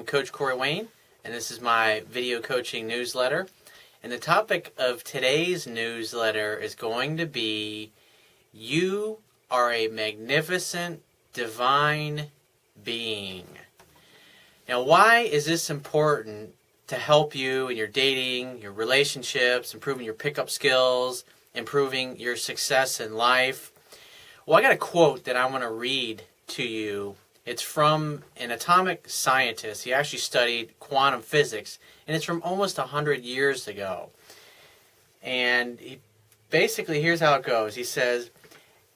Coach Corey Wayne, and this is my video coaching newsletter. And the topic of today's newsletter is going to be, you are a magnificent, divine being. Now, why is this important to help you in your dating, your relationships, improving your pickup skills, improving your success in life? Well, I got a quote that I want to read to you. It's from an atomic scientist. He actually studied quantum physics, and it's from almost 100 years ago. And basically, here's how it goes. He says,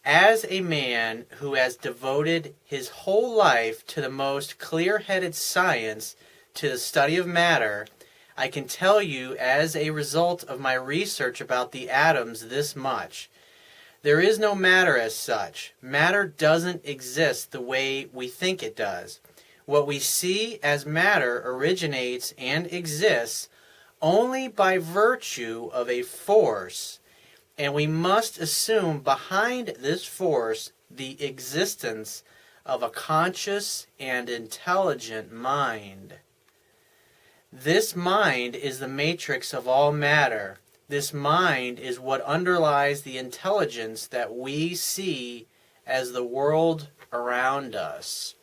as a man who has devoted his whole life to the most clear-headed science, to the study of matter, I can tell you as a result of my research about the atoms this much. There is no matter as such. Matter doesn't exist the way we think it does. What we see as matter originates and exists only by virtue of a force, and we must assume behind this force the existence of a conscious and intelligent mind. This mind is the matrix of all matter. This mind is what underlies the intelligence that we see as the world around us.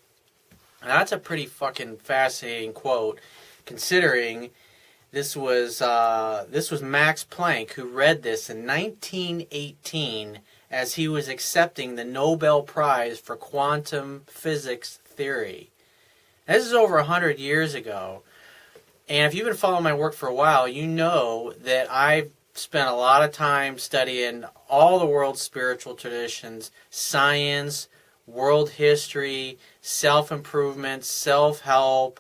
And that's a pretty fucking fascinating quote, considering this was Max Planck who read this in 1918 as he was accepting the Nobel Prize for quantum physics theory. This is over 100 years ago. And if you've been following my work for a while, you know that I've spent a lot of time studying all the world's spiritual traditions, science, world history, self-improvement, self-help,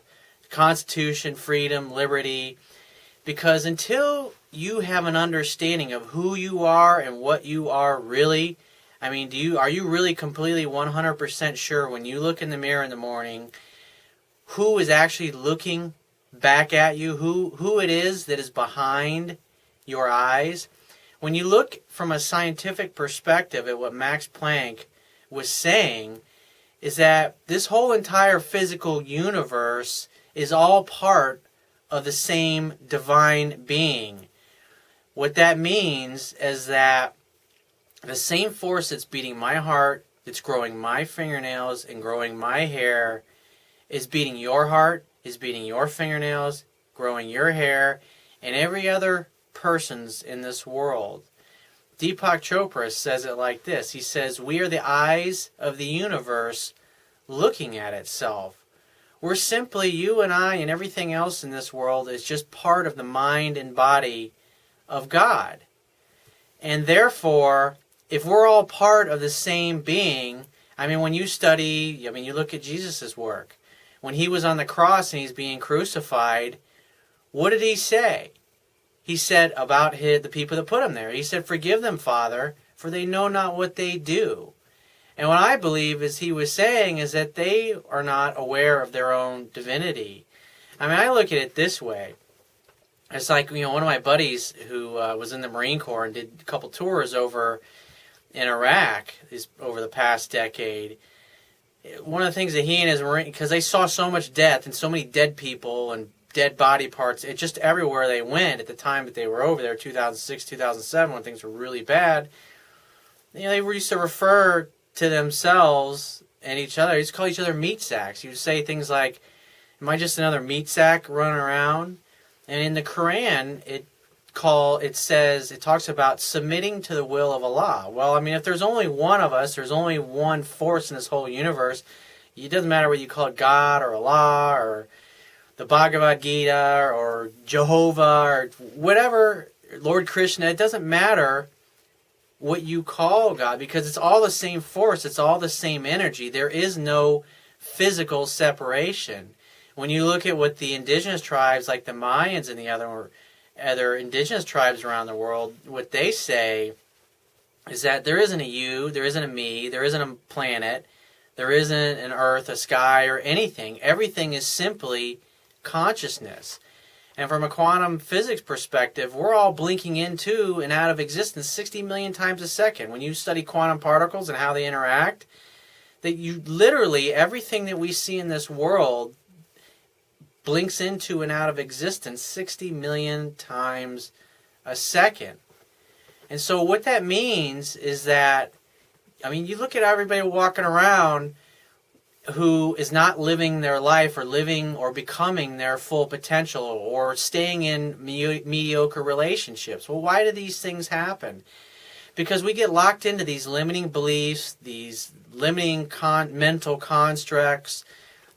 Constitution, freedom, liberty. Because until you have an understanding of who you are and what you are really, are you really completely 100% sure when you look in the mirror in the morning who is actually looking back at you, who it is that is behind your eyes? When you look from a scientific perspective at what Max Planck was saying, is that this whole entire physical universe is all part of the same divine being. What that means is that the same force that's beating my heart, that's growing my fingernails and growing my hair, is beating your heart, is beating your fingernails, growing your hair, and every other person's in this world. Deepak Chopra says it like this. He says, we are the eyes of the universe looking at itself. We're simply, you and I and everything else in this world is just part of the mind and body of God. And therefore, if we're all part of the same being, when you study, you look at Jesus' work. When he was on the cross and he's being crucified, what did he say? He said about the people that put him there. He said, forgive them, Father, for they know not what they do. And what I believe is he was saying is that they are not aware of their own divinity. I look at it this way. It's like, one of my buddies who was in the Marine Corps and did a couple tours over in Iraq over the past decade. One of the things that he and his Marine, because they saw so much death and so many dead people and dead body parts, it just everywhere they went at the time that they were over there, 2006, 2007, when things were really bad, they used to refer to themselves and each other, they used to call each other meat sacks. You would say things like, am I just another meat sack running around? And in the Quran, it talks about submitting to the will of Allah. Well, if there's only one of us, there's only one force in this whole universe. It doesn't matter whether you call it God or Allah or the Bhagavad Gita or Jehovah or whatever, Lord Krishna. It doesn't matter what you call God, because it's all the same force. It's all the same energy. There is no physical separation. When you look at what the indigenous tribes like the Mayans and the other indigenous tribes around the world, what they say is that there isn't a you, there isn't a me, there isn't a planet, there isn't an earth, a sky, or anything. Everything is simply consciousness. And from a quantum physics perspective, we're all blinking into and out of existence 60 million times a second. When you study quantum particles and how they interact, that you literally, everything that we see in this world blinks into and out of existence 60 million times a second. And so what that means is that, I mean, you look at everybody walking around who is not living their life or living or becoming their full potential or staying in mediocre relationships. Well, why do these things happen? Because we get locked into these limiting beliefs, these limiting mental constructs,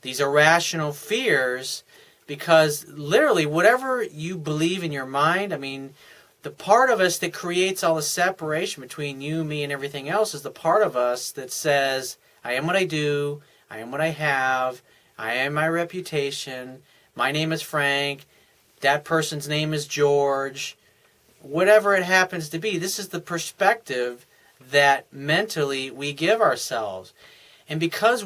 these irrational fears, because literally whatever you believe in your mind, I mean, the part of us that creates all the separation between you, me, and everything else is the part of us that says, I am what I do, I am what I have, I am my reputation, my name is Frank, that person's name is George, whatever it happens to be. This is the perspective that mentally we give ourselves. And because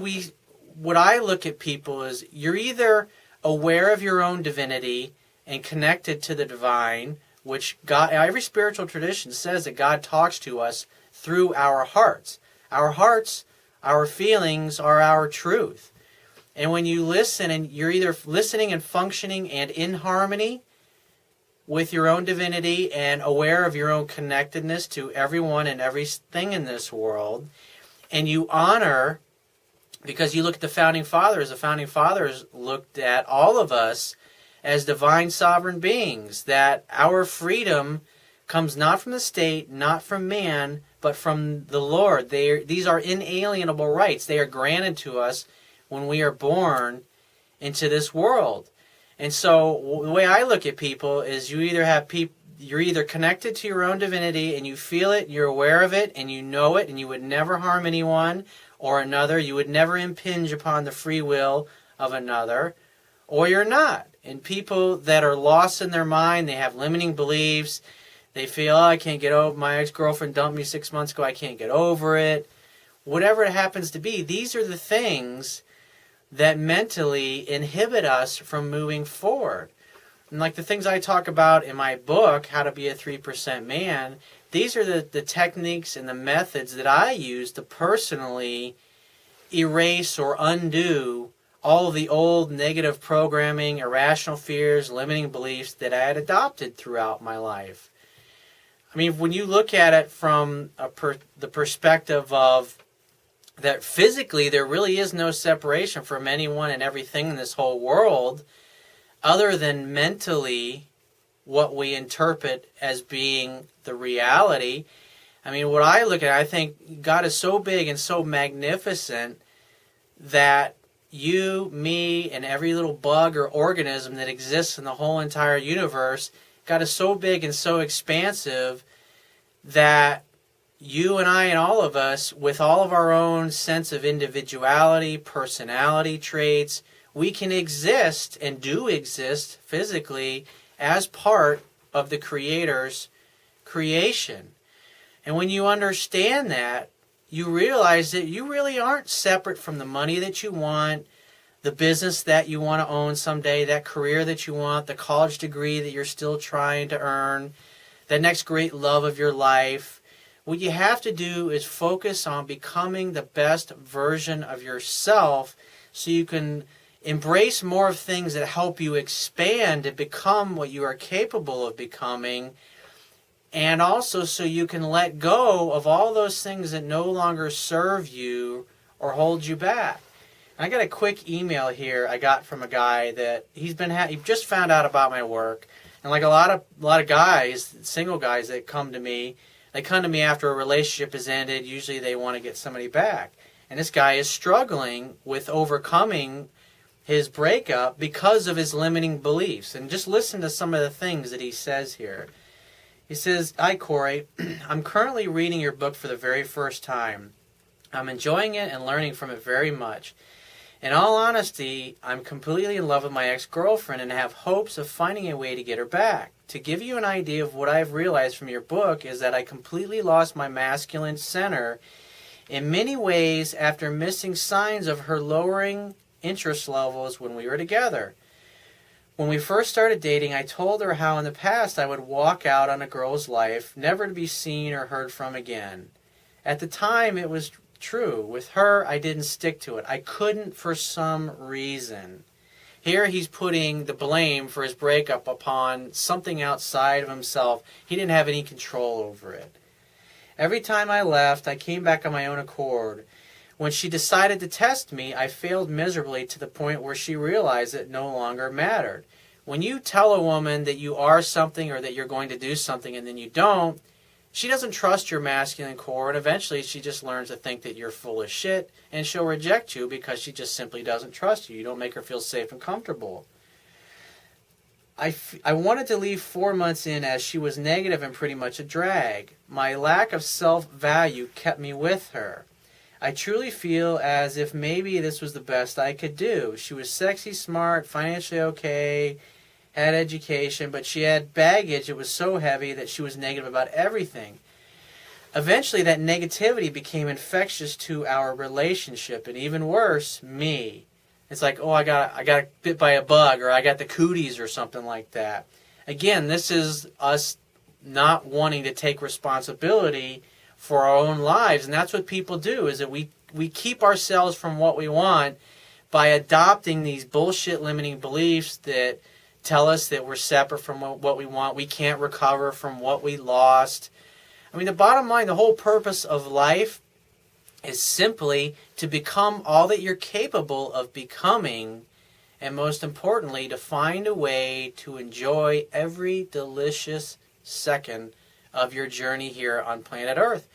what I look at people is, you're either aware of your own divinity and connected to the divine, which God, every spiritual tradition says that God talks to us through our hearts. Our hearts, our feelings are our truth. And when you listen, and you're either listening and functioning and in harmony with your own divinity and aware of your own connectedness to everyone and everything in this world, and you honor, because you look at the Founding Fathers looked at all of us as divine sovereign beings, that our freedom comes not from the state, not from man, but from the Lord. These are inalienable rights. They are granted to us when we are born into this world. And so the way I look at people is, you're either connected to your own divinity and you feel it, you're aware of it, and you know it, and you would never harm anyone or another. You would never impinge upon the free will of another, or you're not. And people that are lost in their mind, they have limiting beliefs. They feel, I can't get over, my ex-girlfriend dumped me 6 months ago, I can't get over it. Whatever it happens to be, these are the things that mentally inhibit us from moving forward. And like the things I talk about in my book, How to Be a 3% Man, these are the techniques and the methods that I use to personally erase or undo all of the old negative programming, irrational fears, limiting beliefs that I had adopted throughout my life. I mean, when you look at it from the perspective of that physically there really is no separation from anyone and everything in this whole world, other than mentally what we interpret as being the reality. I mean, what I look at, I think God is so big and so magnificent that you, me, and every little bug or organism that exists in the whole entire universe, God is so big and so expansive that you and I and all of us, with all of our own sense of individuality, personality traits, we can exist and do exist physically as part of the Creator's creation. And when you understand that, you realize that you really aren't separate from the money that you want, the business that you want to own someday, that career that you want, the college degree that you're still trying to earn, the next great love of your life. What you have to do is focus on becoming the best version of yourself so you can embrace more of things that help you expand and become what you are capable of becoming, and also so you can let go of all those things that no longer serve you or hold you back. I got a quick email here I got from a guy that he just found out about my work, and like a lot of guys, single guys that come to me, they come to me after a relationship has ended. Usually they want to get somebody back, and this guy is struggling with overcoming his breakup because of his limiting beliefs. And just listen to some of the things that he says here. He says, "Hi, Corey. I'm currently reading your book for the very first time. I'm enjoying it and learning from it very much. In all honesty, I'm completely in love with my ex-girlfriend and have hopes of finding a way to get her back. To give you an idea of what I've realized from your book is that I completely lost my masculine center in many ways after missing signs of her lowering interest levels when we were together. When we first started dating, I told her how in the past I would walk out on a girl's life, never to be seen or heard from again. At the time, it was true. With her, I didn't stick to it. I couldn't for some reason. Here he's putting the blame for his breakup upon something outside of himself. He didn't have any control over it. Every time I left, I came back on my own accord. When she decided to test me, I failed miserably to the point where she realized it no longer mattered. When you tell a woman that you are something or that you're going to do something and then you don't, she doesn't trust your masculine core, and eventually she just learns to think that you're full of shit, and she'll reject you because she just simply doesn't trust you. You don't make her feel safe and comfortable. I wanted to leave 4 months in as she was negative and pretty much a drag. My lack of self-value kept me with her. I truly feel as if maybe this was the best I could do. She was sexy, smart, financially okay, had education, but she had baggage. It was so heavy that she was negative about everything. Eventually, that negativity became infectious to our relationship, and even worse, me. It's like, oh, I got bit by a bug, or I got the cooties, or something like that. Again, this is us not wanting to take responsibility for our own lives, and that's what people do, is that we keep ourselves from what we want by adopting these bullshit limiting beliefs that tell us that we're separate from what we want. We can't recover from what we lost. I mean, the bottom line, the whole purpose of life is simply to become all that you're capable of becoming, and most importantly, to find a way to enjoy every delicious second of your journey here on planet Earth.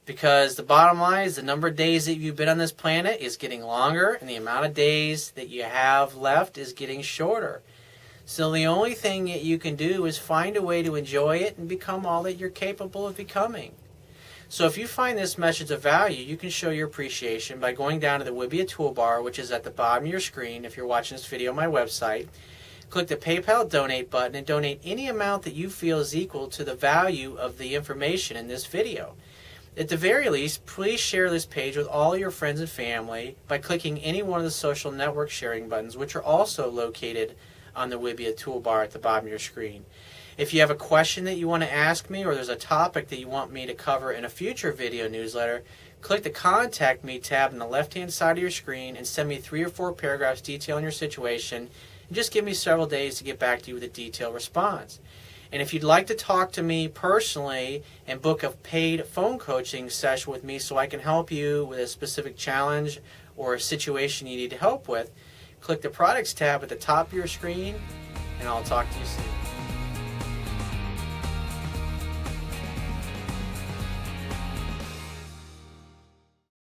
Because the bottom line is the number of days that you've been on this planet is getting longer, and the amount of days that you have left is getting shorter. So the only thing that you can do is find a way to enjoy it and become all that you're capable of becoming. So if you find this message of value, you can show your appreciation by going down to the Wibbia toolbar, which is at the bottom of your screen if you're watching this video on my website. Click the PayPal donate button and donate any amount that you feel is equal to the value of the information in this video. At the very least, please share this page with all your friends and family by clicking any one of the social network sharing buttons, which are also located on the Wibbia toolbar at the bottom of your screen. If you have a question that you want to ask me, or there's a topic that you want me to cover in a future video newsletter, click the Contact Me tab on the left-hand side of your screen and send me 3 or 4 paragraphs detailing your situation, and just give me several days to get back to you with a detailed response. And if you'd like to talk to me personally and book a paid phone coaching session with me so I can help you with a specific challenge or a situation you need help with, click the Products tab at the top of your screen, and I'll talk to you soon.